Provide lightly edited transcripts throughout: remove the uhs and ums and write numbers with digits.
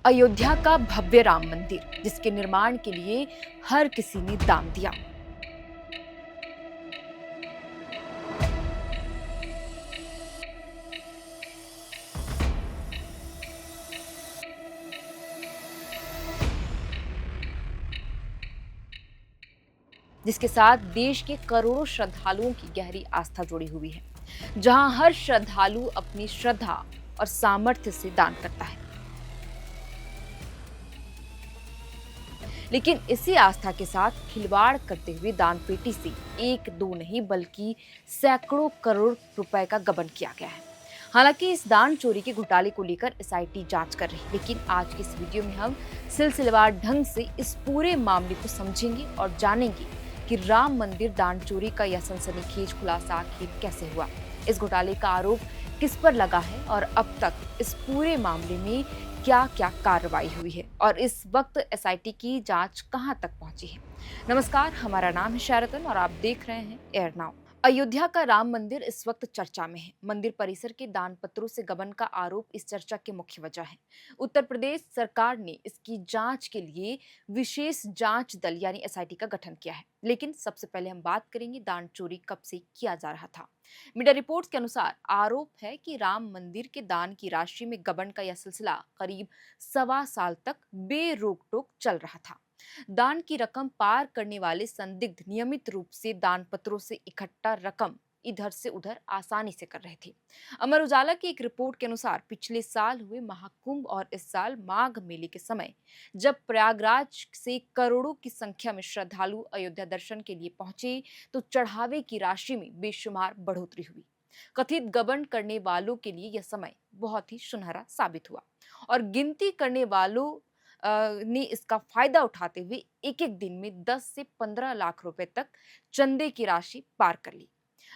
अयोध्या का भव्य राम मंदिर, जिसके निर्माण के लिए हर किसी ने दान दिया। जिसके साथ देश के करोड़ों श्रद्धालुओं की गहरी आस्था जुड़ी हुई है, जहां हर श्रद्धालु अपनी श्रद्धा और सामर्थ्य से दान करता है। लेकिन इसी आस्था के साथ खिलवाड़ करते हुए दान पेटी से एक दो नहीं बल्कि सैकड़ों करोड़ रुपए का गबन किया गया है। हालांकि इस दान चोरी के घोटाले को लेकर एसआईटी जांच कर रही है, लेकिन आज के इस वीडियो में हम सिलसिलेवार ढंग से इस पूरे मामले को समझेंगे और जानेंगे कि राम मंदिर दान चोरी का यह सनसनीखेज खुलासा आखिर कैसे हुआ, इस घोटाले का आरोप किस पर लगा है और अब तक इस पूरे मामले में क्या क्या कार्रवाई हुई है और इस वक्त एसआईटी की जांच कहां तक पहुंची है। नमस्कार, हमारा नाम है शरतन और आप देख रहे हैं एयर नाउ। अयोध्या का राम मंदिर इस वक्त चर्चा में है। मंदिर परिसर के दान पत्रों से गबन का आरोप इस चर्चा की मुख्य वजह है। उत्तर प्रदेश सरकार ने इसकी जांच के लिए विशेष जांच दल यानी एसआईटी का गठन किया है। लेकिन सबसे पहले हम बात करेंगे दान चोरी कब से किया जा रहा था। मीडिया रिपोर्ट्स के अनुसार आरोप है कि राम मंदिर के दान की राशि में गबन का यह सिलसिला करीब 1.25 साल तक बेरोक टोक चल रहा था। दान की रकम पार करने वाले संदिग्ध नियमित रूप से दान पत्रों से इकट्ठा रकम इधर से उधर आसानी से कर रहे थे। अमर उजाला की एक रिपोर्ट के अनुसार पिछले साल हुए महाकुंभ और इस साल माघ मेले के समय जब प्रयागराज से करोड़ों की संख्या में श्रद्धालु अयोध्या दर्शन के लिए पहुंचे तो चढ़ावे की राशि में बेशुमार बढ़ोतरी हुई। कथित गबन करने वालों के लिए यह समय बहुत ही सुनहरा साबित हुआ और गिनती करने वालों ने इसका फायदा उठाते हुए एक एक दिन में 10 से 15 लाख रुपए तक चंदे की राशि पार कर ली।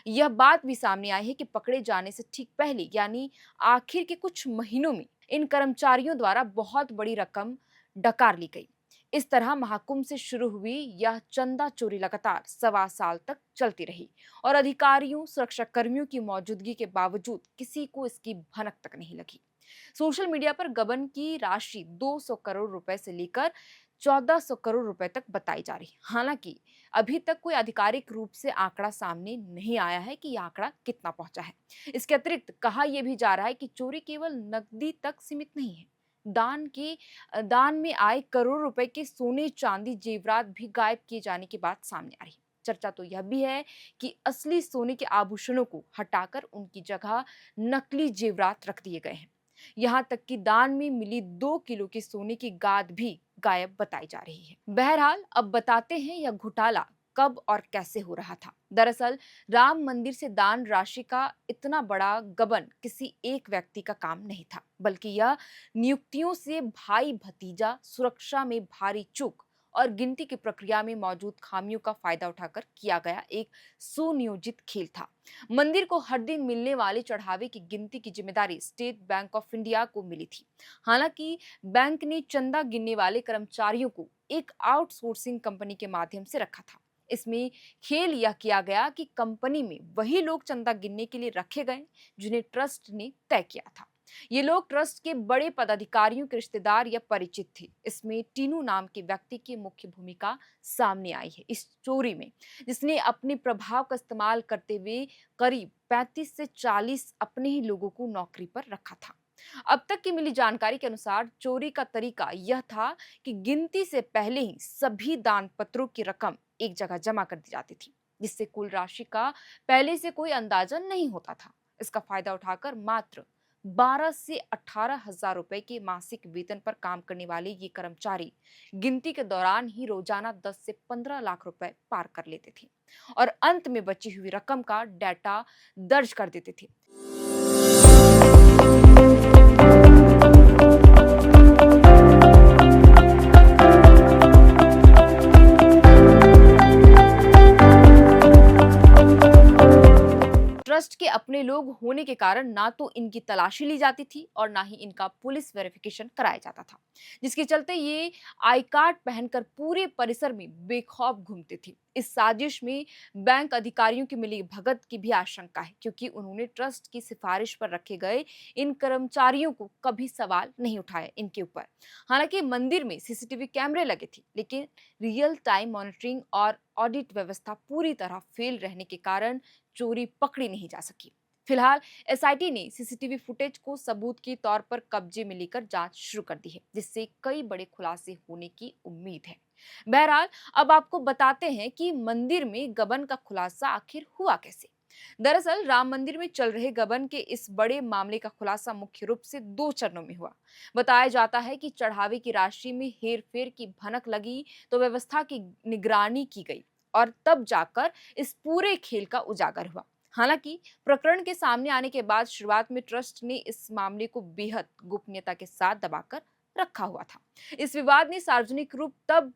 यह बात भी सामने आई है कि पकड़े जाने से ठीक पहले यानी आखिर के कुछ महीनों में इन कर्मचारियों द्वारा बहुत बड़ी रकम डकार ली गई। इस तरह महाकुंभ से शुरू हुई यह चंदा चोरी लगातार 1.25 साल तक चलती रही और अधिकारियों सुरक्षा कर्मियों की मौजूदगी के बावजूद किसी को इसकी भनक तक नहीं लगी। सोशल मीडिया पर गबन की राशि 200 करोड़ रुपए से लेकर 1400 करोड़ रुपए तक बताई जा रही। हालांकि अभी तक कोई आधिकारिक रूप से आंकड़ा सामने नहीं आया है कि यह आंकड़ा कितना पहुंचा है। इसके अतिरिक्त कहा यह भी जा रहा है कि चोरी केवल नकदी तक सीमित नहीं है। दान में आए करोड़ रुपए के सोने चांदी जेवरात भी गायब किए जाने की बात सामने आ रही। चर्चा तो यह भी है कि असली सोने के आभूषणों को हटाकर उनकी जगह नकली जेवरात रख दिए गए हैं। यहाँ तक कि दान में मिली 2 किलो की सोने की गाद भी गायब बताई जा रही है। बहरहाल अब बताते हैं यह घोटाला कब और कैसे हो रहा था। दरअसल राम मंदिर से दान राशि का इतना बड़ा गबन किसी एक व्यक्ति का काम नहीं था, बल्कि यह नियुक्तियों से भाई भतीजा, सुरक्षा में भारी चूक और गिनती की प्रक्रिया में मौजूद खामियों का फायदा उठाकर किया गया एक सुनियोजित खेल था। मंदिर को हर दिन मिलने वाले चढ़ावे की गिनती की जिम्मेदारी स्टेट बैंक ऑफ इंडिया को मिली थी। हालांकि बैंक ने चंदा गिनने वाले कर्मचारियों को एक आउटसोर्सिंग कंपनी के माध्यम से रखा था। इसमें खेल यह किया गया कि कंपनी में वही लोग चंदा गिनने के लिए रखे गए जिन्हें ट्रस्ट ने तय किया था। ये लोग ट्रस्ट के बड़े पदाधिकारियों के रिश्तेदार या परिचित थे। इसमें टीनू नाम के व्यक्ति की मुख्य भूमिका सामने आई है इस चोरी में, जिसने अपने प्रभाव का इस्तेमाल करते हुए करीब 35 से 40 अपने ही लोगों को नौकरी पर रखा था। अब तक की मिली जानकारी के अनुसार चोरी का तरीका यह था कि गिनती से पहले ही सभी दान पत्रों की रकम एक जगह जमा कर दी जाती थी, जिससे कुल राशि का पहले से कोई अंदाजा नहीं होता था। इसका फायदा उठाकर मात्र 12 से 18 हजार रुपए के मासिक वेतन पर काम करने वाले ये कर्मचारी गिनती के दौरान ही रोजाना 10 से 15 लाख रुपए पार कर लेते थे और अंत में बची हुई रकम का डाटा दर्ज कर देते थे। ट्रस्ट के अपने लोग लोग होने के कारण ना तो इनकी तलाशी ली जाती थी और ना ही इनका पुलिस वेरिफिकेशन कराया जाता था, जिसके चलते ये आई कार्ड पहनकर पूरे परिसर में बेखौफ घूमते थे। इस साजिश में बैंक अधिकारियों की मिली भगत की भी आशंका है, क्योंकि उन्होंने ट्रस्ट की सिफारिश पर रखे गए इन कर्मचारियों को कभी सवाल नहीं उठाया इनके ऊपर। हालांकि मंदिर में सीसीटीवी कैमरे लगे थे, लेकिन रियल टाइम मॉनिटरिंग और ऑडिट व्यवस्था पूरी तरह फेल रहने के कारण चोरी पकड़ी नहीं जा सकी। फिलहाल एसआईटी ने सीसीटीवी फुटेज को सबूत के तौर पर कब्जे में लेकर जांच शुरू कर दी है, जिससे कई बड़े खुलासे होने की उम्मीद है। बहरहाल, अब आपको बताते हैं कि मंदिर में गबन का खुलासा आखिर हुआ कैसे। दरअसल राम मंदिर में चल रहे गबन के इस बड़े मामले का खुलासा मुख्य रूप से 2 चरणों में हुआ। बताया जाता है कि चढ़ावे की राशि में हेरफेर की भनक लगी तो व्यवस्था की निगरानी की गई और तब जाकर इस पूरे खेल का उजागर हुआ। हालांकि प्रकरण के सामने आने के बाद शुरुआत में ट्रस्ट ने इस मामले को बेहद गोपनीयता के साथ दबाकर रखा हुआ था। इस विवाद ने सार्वजनिक रूप तब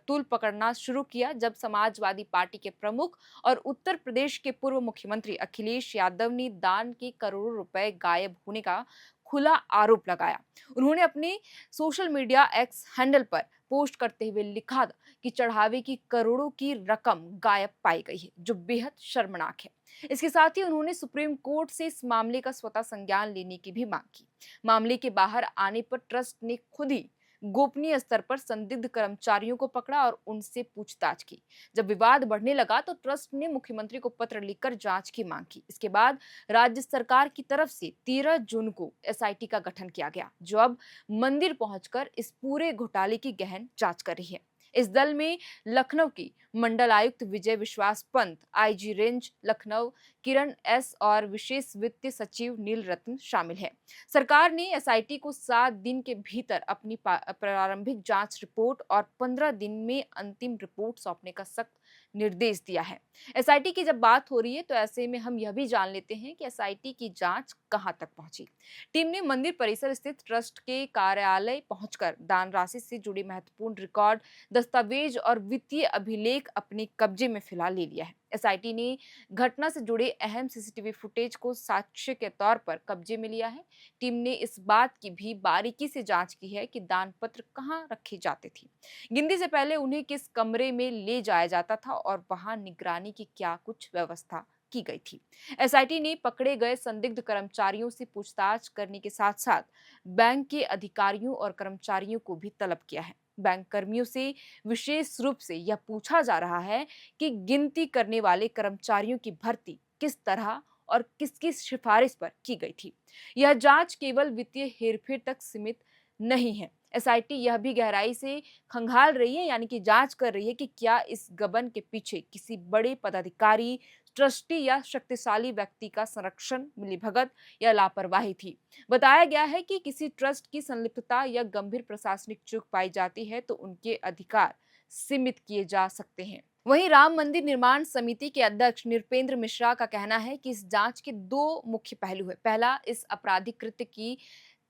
तूल पकड़ना शुरू किया जब समाजवादी पार्टी के प्रमुख और उत्तर प्रदेश के पूर्व मुख्यमंत्री अखिलेश यादव ने दान के करोड़ों रुपए गायब होने का खुला आरोप लगाया। उन्होंने अपने सोशल मीडिया एक्स हैंडल पर पोस्ट करते हुए लिखा कि चढ़ावे की करोड़ों की रकम गायब पाई गई है, जो बेहद शर्मनाक है। इसके साथ ही उन्होंने सुप्रीम कोर्ट से इस मामले का स्वतः संज्ञान लेने की भी मांग की। मामले के बाहर आने पर ट्रस्ट ने खुद ही गोपनीय स्तर पर संदिग्ध कर्मचारियों को पकड़ा और उनसे पूछताछ की। जब विवाद बढ़ने लगा तो ट्रस्ट ने मुख्यमंत्री को पत्र लिखकर जांच की मांग की। इसके बाद राज्य सरकार की तरफ से 13 जून को एसआईटी का गठन किया गया, जो अब मंदिर पहुंचकर इस पूरे घोटाले की गहन जांच कर रही है। इस दल में लखनऊ की मंडल आयुक्त विजय विश्वास पंत, आईजी रेंज लखनऊ किरण एस और विशेष वित्तीय सचिव नील रत्न शामिल है। सरकार ने एसआईटी को 7 दिन के भीतर अपनी प्रारंभिक जांच रिपोर्ट और 15 दिन में अंतिम रिपोर्ट सौंपने का सख्त निर्देश दिया है। एसआईटी की जब बात हो रही है तो ऐसे में हम यह भी जान लेते हैं कि एसआईटी की जांच कहां तक पहुंची। टीम ने मंदिर परिसर स्थित ट्रस्ट के कार्यालय पहुंचकर दान राशि से जुड़े महत्वपूर्ण रिकॉर्ड, दस्तावेज और वित्तीय अभिलेख अपने कब्जे में फिलहाल ले लिया है। एसआईटी ने घटना से जुड़े अहम सीसीटीवी फुटेज को साक्ष्य के तौर पर कब्जे में लिया है। टीम ने इस बात की भी बारीकी से जांच की है कि दान पत्र कहां रखे जाते थे, गिनती से पहले उन्हें किस कमरे में ले जाया जाता था और वहां निगरानी की क्या कुछ व्यवस्था की गई थी। एसआईटी ने पकड़े गए संदिग्ध कर्मचारियों से पूछताछ करने के साथ साथ बैंक के अधिकारियों और कर्मचारियों को भी तलब किया है। बैंक कर्मियों से विशेष रूप से यह पूछा जा रहा है कि गिनती करने वाले कर्मचारियों की भर्ती किस तरह और किसकी सिफारिश पर की गई थी। यह जांच केवल वित्तीय हेरफेर तक सीमित नहीं है। एसआईटी यह भी गहराई से खंगाल रही है, यानी कि जांच कर रही है कि क्या इस गबन के पीछे किसी बड़े पदाधिकारी, ट्रस्टी या शक्तिशाली व्यक्ति का संरक्षण, मिलीभगत या लापरवाही थी। बताया गया है कि किसी ट्रस्ट की संलिप्तता या गंभीर प्रशासनिक चूक पाई जाती है तो उनके अधिकार सीमित किए जा सकते हैं। वहीं राम मंदिर निर्माण समिति के अध्यक्ष नृपेंद्र मिश्रा का कहना है कि इस जांच के 2 मुख्य पहलू है। पहला, इस आपराधिक कृत्य की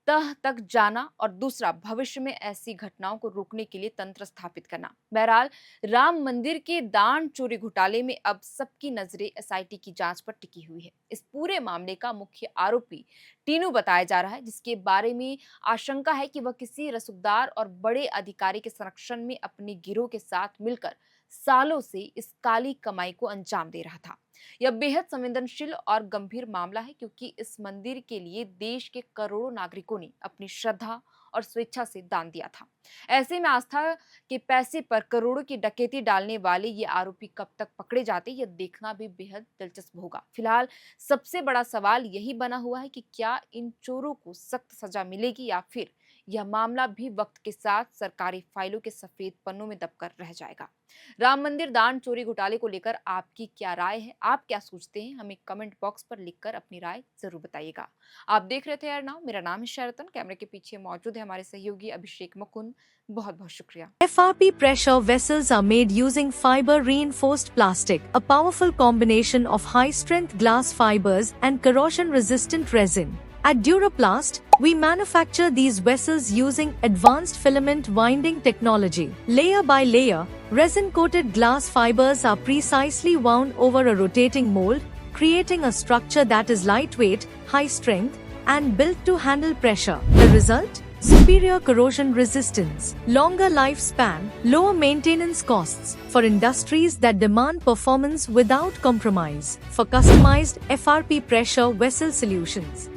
तह तक जाना और दूसरा, भविष्य में ऐसी घटनाओं को रोकने के लिए तंत्र स्थापित करना। बहरहाल, राम मंदिर के दान चोरी घोटाले में अब सबकी नजरें एसआईटी की जांच पर टिकी हुई है। इस पूरे मामले का मुख्य आरोपी टीनू बताया जा रहा है, जिसके बारे में आशंका है कि वह किसी रसूखदार और बड़े अधिकारी के संरक्षण में अपने गिरोह के साथ मिलकर सालों से इस काली कमाई को अंजाम दे रहा था। यह बेहद संवेदनशील और गंभीर मामला है, क्योंकि इस मंदिर के लिए देश के करोड़ों नागरिकों ने अपनी श्रद्धा और स्वेच्छा से दान दिया था। ऐसे में आस्था के पैसे पर करोड़ों की डकैती डालने वाले ये आरोपी कब तक पकड़े जाते, यह देखना भी बेहद दिलचस्प होगा। फिलहाल सबसे बड़ा सवाल यही बना हुआ है कि क्या इन चोरों को सख्त सजा मिलेगी या फिर यह मामला भी वक्त के साथ सरकारी फाइलों के सफेद पन्नों में दबकर रह जाएगा। राम मंदिर दान चोरी घोटाले को लेकर आपकी क्या राय है, आप क्या सोचते हैं, हमें कमेंट बॉक्स पर लिखकर अपनी राय जरूर बताइएगा। आप देख रहे थे यार नाउ, मेरा नाम है शरतन, कैमरे के पीछे मौजूद है हमारे सहयोगी अभिषेक मुकुंद। बहुत बहुत शुक्रिया। FRP pressure vessels are made using fiber reinforced plastic, a powerful combination of high strength glass fibers and corrosion resistant resin. At Duraplast, we manufacture these vessels using advanced filament winding technology. Layer by layer, resin coated glass fibers are precisely wound over a rotating mold, creating a structure that is lightweight, high strength, and built to handle pressure. The result? Superior corrosion resistance, longer lifespan, lower maintenance costs for industries that demand performance without compromise. For customized FRP pressure vessel solutions,